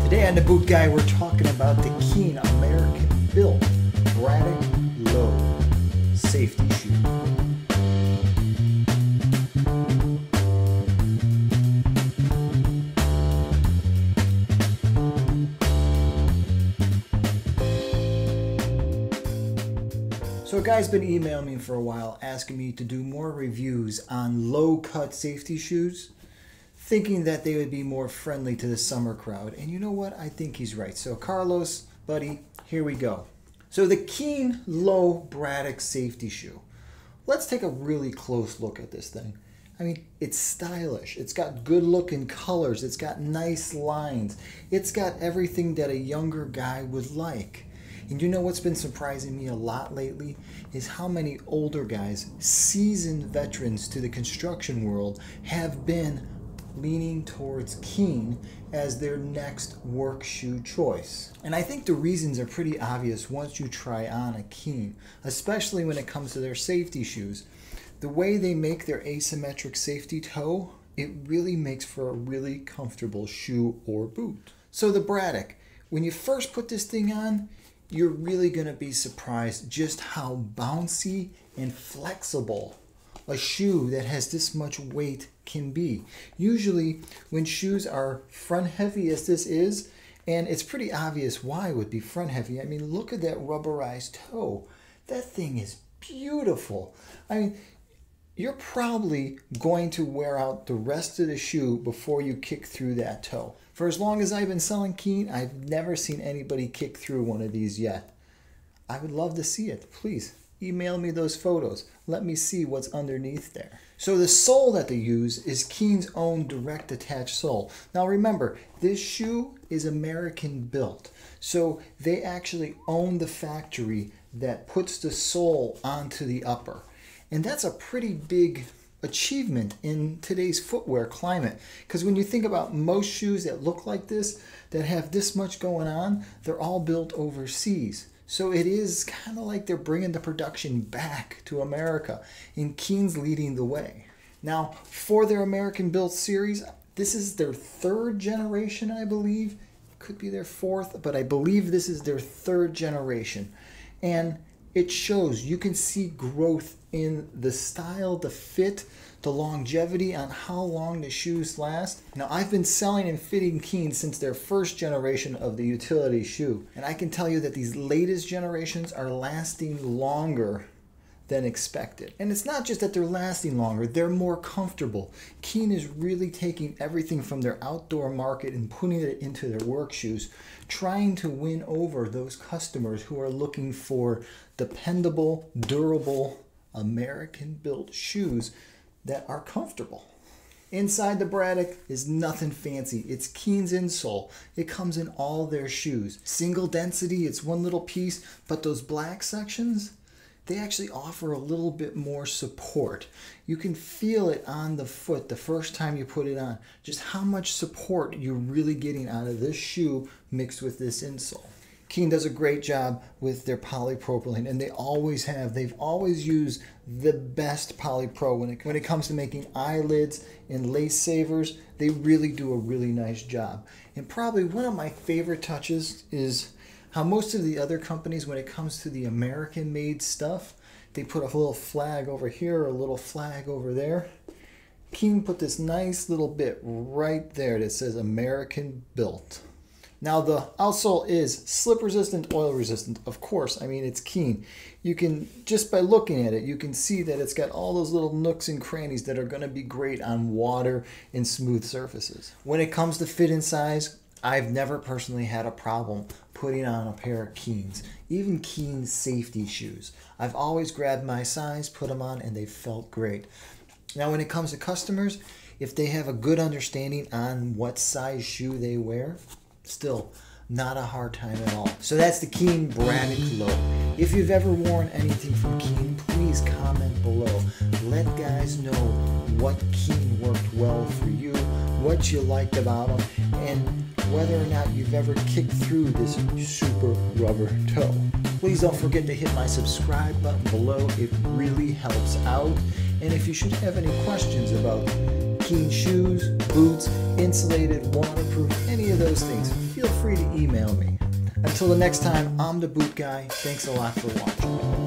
Today on The Boot Guy, we're talking about the TKEEN American-built Braddock Low safety shoe. So a guy's been emailing me for a while asking me to do more reviews on low-cut safety shoes, thinking that they would be more friendly to the summer crowd. And you know what? I think he's right. So Carlos, buddy, here we go. So the TKEEN Low Braddock safety shoe. Let's take a really close look at this thing. I mean, it's stylish. It's got good looking colors. It's got nice lines. It's got everything that a younger guy would like. And you know what's been surprising me a lot lately is how many older guys, seasoned veterans to the construction world, have been leaning towards TKEEN as their next work shoe choice. And I think the reasons are pretty obvious once you try on a TKEEN, especially when it comes to their safety shoes. The way they make their asymmetric safety toe, it really makes for a really comfortable shoe or boot. So the Braddock, when you first put this thing on, you're really going to be surprised just how bouncy and flexible a shoe that has this much weight can be. Usually when shoes are front heavy as this is, and it's pretty obvious why it would be front heavy. I mean, look at that rubberized toe. That thing is beautiful. I mean, you're probably going to wear out the rest of the shoe before you kick through that toe. For as long as I've been selling TKEEN, I've never seen anybody kick through one of these yet. I would love to see it. Please email me those photos. Let me see what's underneath there. So the sole that they use is TKEEN's own direct attached sole. Now remember, this shoe is American built. So they actually own the factory that puts the sole onto the upper. And that's a pretty big achievement in today's footwear climate, because when you think about most shoes that look like this, that have this much going on, they're all built overseas. So it is kind of like they're bringing the production back to America, and TKEEN's leading the way. Now, for their American built series, this is their third generation, I believe. Could be their fourth, but I believe this is their third generation. And it shows, you can see growth in the style, the fit, the longevity on how long the shoes last. Now, I've been selling and fitting TKEEN since their first generation of the utility shoe. And I can tell you that these latest generations are lasting longer than expected. And it's not just that they're lasting longer, they're more comfortable. TKEEN is really taking everything from their outdoor market and putting it into their work shoes, trying to win over those customers who are looking for dependable, durable, American-built shoes that are comfortable. Inside the Braddock is nothing fancy. It's TKEEN's insole. It comes in all their shoes. Single density, it's one little piece, but those black sections, they actually offer a little bit more support. You can feel it on the foot the first time you put it on, just how much support you're really getting out of this shoe mixed with this insole. TKEEN does a great job with their polypropylene, and they always have. They've always used the best polypro when it comes to making eyelids and lace savers. They really do a really nice job. And probably one of my favorite touches is how most of the other companies, when it comes to the American-made stuff, they put a little flag over here or a little flag over there. TKEEN put this nice little bit right there that says American built. Now the outsole is slip-resistant, oil-resistant. Of course, I mean, it's TKEEN. You can, just by looking at it, you can see that it's got all those little nooks and crannies that are going to be great on water and smooth surfaces. When it comes to fit and size, I've never personally had a problem putting on a pair of TKEENs, even TKEEN safety shoes. I've always grabbed my size, put them on, and they felt great. Now when it comes to customers, if they have a good understanding on what size shoe they wear, still not a hard time at all. So that's the TKEEN Braddock Low. If you've ever worn anything from TKEEN, please comment below. Let guys know what TKEEN worked well for you, what you liked about them, and whether or not you've ever kicked through this super rubber toe. Please don't forget to hit my subscribe button below. It really helps out. And if you should have any questions about TKEEN shoes, boots, insulated, waterproof, any of those things, feel free to email me. Until the next time, I'm the Boot Guy. Thanks a lot for watching.